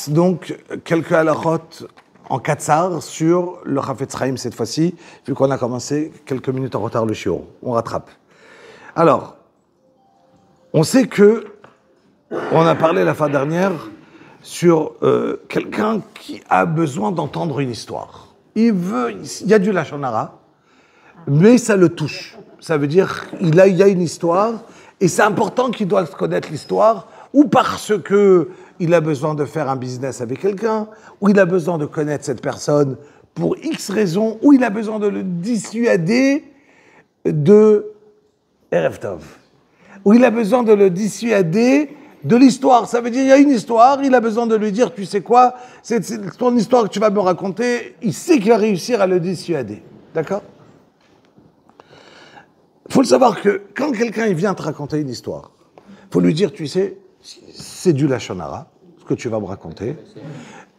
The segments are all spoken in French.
Donc, quelques halachot en katsar sur le Chafetz Chaim cette fois-ci, vu qu'on a commencé quelques minutes en retard le shiur. On rattrape. Alors, on sait que, on a parlé la fois dernière sur quelqu'un qui a besoin d'entendre une histoire. Il y a du lashon hara, mais ça le touche. Ça veut dire qu'il y a une histoire, et c'est important qu'il doit connaître l'histoire, ou parce que il a besoin de faire un business avec quelqu'un, ou il a besoin de connaître cette personne pour X raisons, ou il a besoin de le dissuader de Erev Tov, ou il a besoin de le dissuader de l'histoire. Ça veut dire, il y a une histoire, il a besoin de lui dire, tu sais quoi, c'est ton histoire que tu vas me raconter, il sait qu'il va réussir à le dissuader. D'accord ? Il faut le savoir que quand quelqu'un il vient te raconter une histoire, il faut lui dire, tu sais, c'est du lashon hara, ce que tu vas me raconter,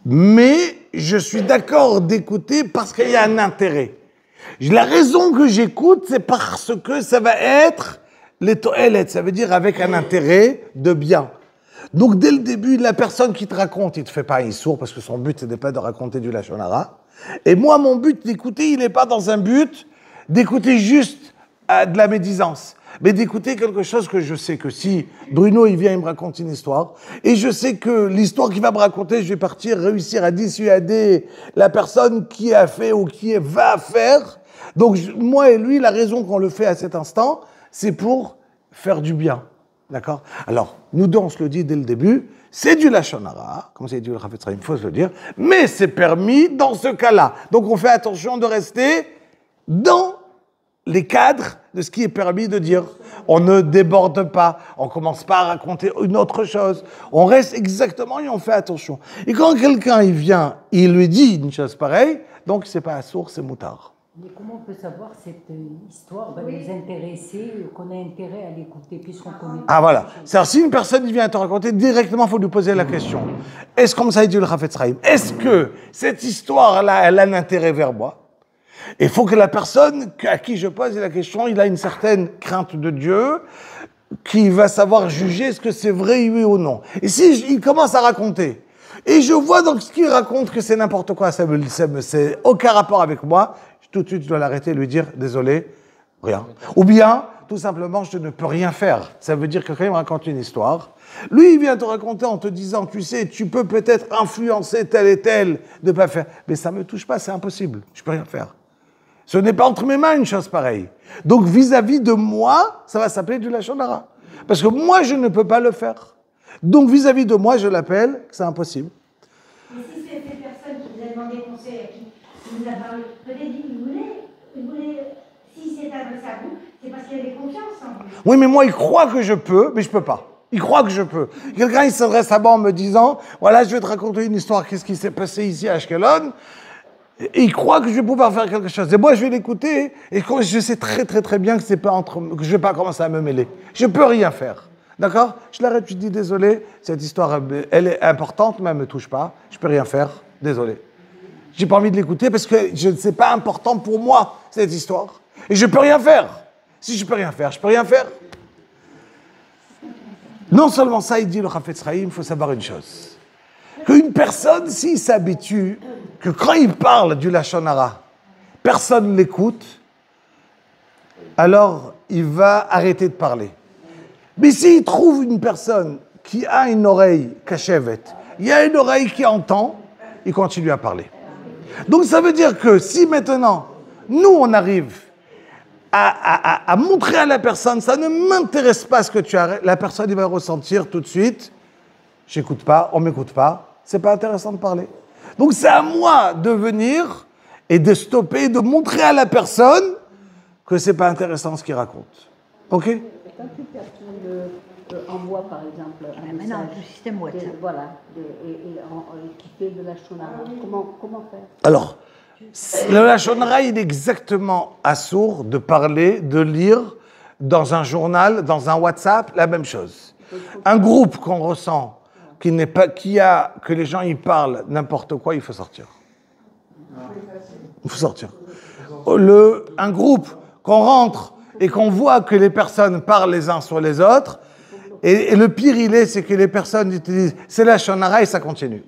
mais je suis d'accord d'écouter parce qu'il y a un intérêt. La raison que j'écoute, c'est parce que ça va être les to'elet, ça veut dire avec un intérêt de bien. Donc dès le début, la personne qui te raconte, il te fait pas un sourd parce que son but, ce n'est pas de raconter du lashon hara. Et moi, mon but d'écouter, il n'est pas dans un but d'écouter juste de la médisance, mais d'écouter quelque chose que je sais que si Bruno, il vient, il me raconte une histoire, et je sais que l'histoire qu'il va me raconter, je vais réussir à dissuader la personne qui a fait ou qui va faire. Donc, moi et lui, la raison qu'on le fait à cet instant, c'est pour faire du bien. D'accord ? Alors, nous deux, on se le dit dès le début, c'est du lashon hara, comme c'est dit le Chafetz Chaim, il faut se le dire, mais c'est permis dans ce cas-là. Donc, on fait attention de rester dans les cadres de ce qui est permis de dire. On ne déborde pas, on commence pas à raconter une autre chose. On reste exactement et on fait attention. Et quand quelqu'un il vient, il lui dit une chose pareille, donc c'est pas assour, c'est moutard. Mais comment on peut savoir cette histoire va nous intéresser, qu'on a intérêt à l'écouter, puisqu'on connaît pas. Ah voilà. C'est-à-dire, si une personne vient te raconter, directement, il faut lui poser la question. Est-ce, comme ça il dit le Chafetz Chaim, est-ce que cette histoire-là, elle a un intérêt vers moi ? Il faut que la personne à qui je pose la question, il a une certaine crainte de Dieu, qui va savoir juger est-ce que c'est vrai, oui ou non. Et si il commence à raconter, et je vois dans ce qu'il raconte que c'est n'importe quoi, c'est aucun rapport avec moi, tout de suite je dois l'arrêter et lui dire désolé, rien. Ou bien, tout simplement, je ne peux rien faire. Ça veut dire que quand il me raconte une histoire, lui il vient te raconter en te disant, tu sais, tu peux peut-être influencer tel et tel, de pas faire. Mais ça me touche pas, c'est impossible, je peux rien faire. Ce n'est pas entre mes mains une chose pareille. Donc, vis-à-vis de moi, ça va s'appeler du lashon hara. Parce que moi, je ne peux pas le faire. Donc, vis-à-vis de moi, je l'appelle, c'est impossible. Mais si c'est cette personne qui vous a demandé conseil, qui vous a parlé, peut-être il voulait, si c'est adressé à vous, c'est parce qu'il avait confiance en vous. Oui, mais moi, il croit que je peux, mais je peux pas. Il croit que je peux. Quelqu'un, il s'adresse à moi en me disant, voilà, je vais te raconter une histoire, qu'est-ce qui s'est passé ici à Ashkelon. Et il croit que je vais pouvoir faire quelque chose. Et moi, je vais l'écouter, et je sais très très très bien que c'est pas que je vais pas commencer à me mêler. Je peux rien faire. D'accord ? Je l'arrête, je dis désolé, cette histoire, elle est importante, mais elle me touche pas. Je peux rien faire, désolé. J'ai pas envie de l'écouter parce que c'est pas important pour moi, cette histoire. Et je peux rien faire. Si je peux rien faire, je peux rien faire. Non seulement ça, il dit le Chafetz Chaim, il faut savoir une chose. Qu'une personne, s'il s'habitue, que quand il parle du lashon hara, personne ne l'écoute, alors il va arrêter de parler. Mais s'il trouve une personne qui a une oreille kashevet, il y a une oreille qui entend, il continue à parler. Donc ça veut dire que si maintenant, nous on arrive à montrer à la personne, ça ne m'intéresse pas ce que tu as, la personne il va ressentir tout de suite, j'écoute pas, on m'écoute pas, c'est pas intéressant de parler. Donc c'est à moi de venir et de stopper, de montrer à la personne que c'est pas intéressant ce qu'il raconte. Ok ? Quand une personne envoie par exemple un message, maintenant, le système WhatsApp. Voilà, qui fait de lashon hara, comment faire ? Alors, le lashon hara, il est exactement assourd de parler, de lire dans un journal, dans un WhatsApp, la même chose. Un groupe qu'on ressent que les gens y parlent n'importe quoi, il faut sortir. Il faut sortir. Un groupe qu'on rentre et qu'on voit que les personnes parlent les uns sur les autres, Et le pire, c'est que les personnes utilisent, c'est la shonara et ça continue.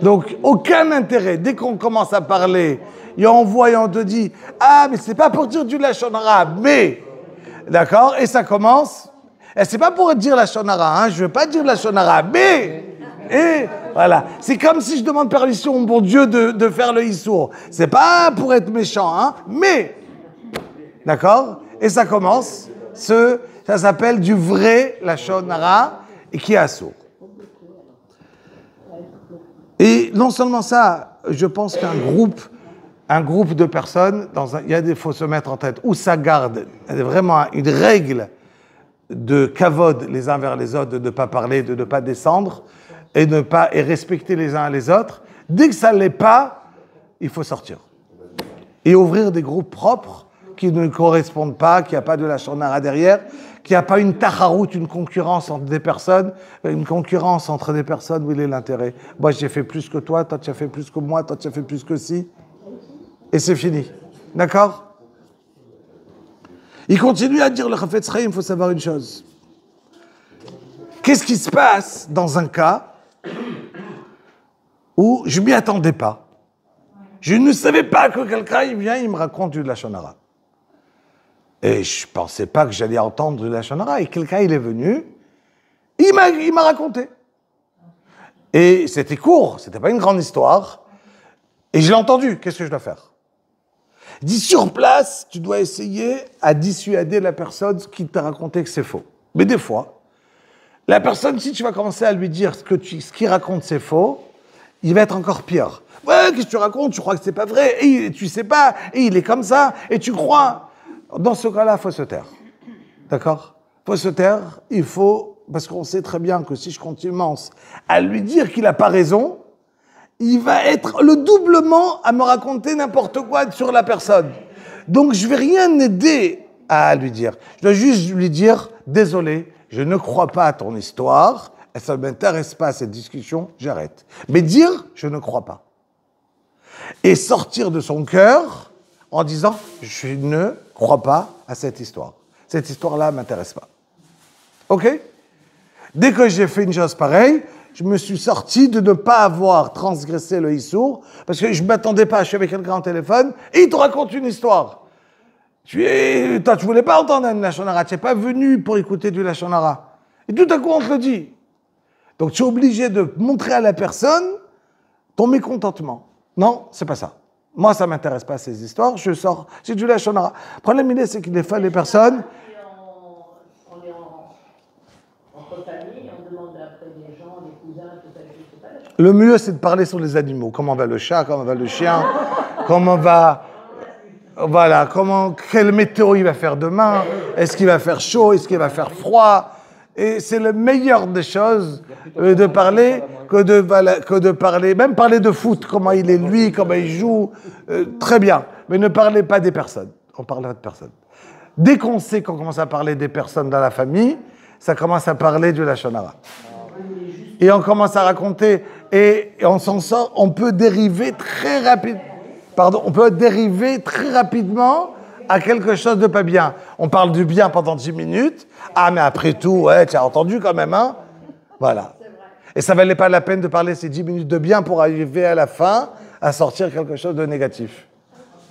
Donc, aucun intérêt. Dès qu'on commence à parler, et on voit et on te dit, ah, mais c'est pas pour dire du lashon hara, mais, d'accord, et ça commence, et c'est pas pour dire lashon hara, hein, je veux pas dire lashon hara, mais, et, voilà. C'est comme si je demande permission au bon Dieu de faire le issour. C'est pas pour être méchant, hein, mais, d'accord, et ça commence, ça s'appelle du vrai lashon hara, et qui est assour. Et non seulement ça, je pense qu'un groupe de personnes, il faut se mettre en tête, où ça garde vraiment une règle de kavod les uns vers les autres, de ne pas parler, de ne pas descendre, et respecter les uns les autres. Dès que ça ne l'est pas, il faut sortir. Et ouvrir des groupes propres qui ne correspondent pas, qui n'y a pas de la shonara derrière, qu'il n'y a pas une tacharout, une concurrence entre des personnes, où il est l'intérêt. Moi, j'ai fait plus que toi tu as fait plus que moi, toi, tu as fait plus que si. Et c'est fini. D'accord? Il continue à dire, le Chafetz Chaim, il faut savoir une chose. Qu'est-ce qui se passe dans un cas où je ne m'y attendais pas? Je ne savais pas que quelqu'un, il me raconte du lashon hara. Et je ne pensais pas que j'allais entendre de la shonara. Et quelqu'un, il est venu, il m'a raconté. Et c'était court, c'était pas une grande histoire. Et je l'ai entendu, qu'est-ce que je dois faire? Il dit, sur place, tu dois essayer à dissuader la personne qui t'a raconté que c'est faux. Mais des fois, la personne, si tu vas commencer à lui dire ce qu'il raconte c'est faux, il va être encore pire. Ouais, qu'est-ce que tu racontes? Tu crois que c'est pas vrai? Et tu sais pas, et il est comme ça, et tu crois. Dans ce cas-là, il faut se taire. D'accord? Il faut se taire, parce qu'on sait très bien que si je commence à lui dire qu'il n'a pas raison, il va être le doublement à me raconter n'importe quoi sur la personne. Donc, je ne vais rien aider à lui dire. Je dois juste lui dire, désolé, je ne crois pas à ton histoire, et ça ne m'intéresse pas cette discussion, j'arrête. Mais dire, je ne crois pas. Et sortir de son cœur en disant, je ne crois pas à cette histoire. Cette histoire-là ne m'intéresse pas. OK? Dès que j'ai fait une chose pareille, je me suis sorti de ne pas avoir transgressé le issour, parce que je ne m'attendais pas, je suis avec quelqu'un au téléphone, et il te raconte une histoire. Toi, tu ne voulais pas entendre un lashon hara, tu n'es pas venu pour écouter du lashon hara. Et tout à coup, on te le dit. Donc, tu es obligé de montrer à la personne ton mécontentement. Non, c'est pas ça. Moi, ça ne m'intéresse pas, ces histoires, je sors, c'est du lashon hara. Le problème, c'est que des fois, les personnes... On est entre famille, on demande après les gens, les cousins, tout ça, je sais pas. Le mieux, c'est de parler sur les animaux. Comment va le chat, comment va le chien, comment va... Voilà, quelle météo il va faire demain, est-ce qu'il va faire chaud, est-ce qu'il va faire froid. Et c'est le meilleur des choses de parler que de parler, même parler de foot, comment il est lui, comment il joue, très bien. Mais ne parlez pas des personnes, on parlera de personnes. Dès qu'on sait qu'on commence à parler des personnes dans la famille, ça commence à parler de lashon hara. Et on commence à raconter, et on s'en sort, on peut dériver très rapidement. On peut dériver très rapidement à quelque chose de pas bien. On parle du bien pendant 10 minutes. Ah, mais après tout, ouais, tu as entendu quand même, hein? Voilà. Et ça valait pas la peine de parler ces 10 minutes de bien pour arriver à la fin à sortir quelque chose de négatif.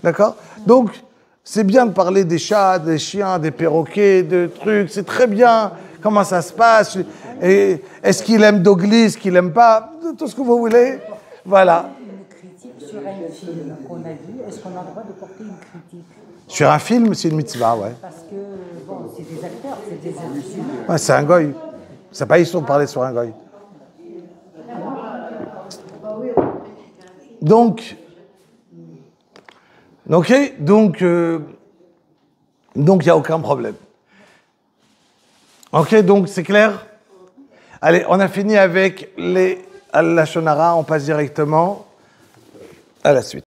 D'accord? Donc, c'est bien de parler des chats, des chiens, des perroquets, de trucs. C'est très bien. Comment ça se passe? Et est-ce qu'il aime Dogli, est-ce qu'il aime pas? Tout ce que vous voulez. Voilà. Sur un film qu'on a vu, est-ce qu'on a le droit de porter une critique? Sur un film, c'est une mitzvah, ouais. Parce que, bon, c'est des acteurs, c'est des artistes. Ouais, c'est un goy. C'est pas ils sont parler sur un goy. Donc, ok, donc, il n'y a aucun problème. Ok, donc c'est clair? Allez, on a fini avec les lashon hara, on passe directement à la suite.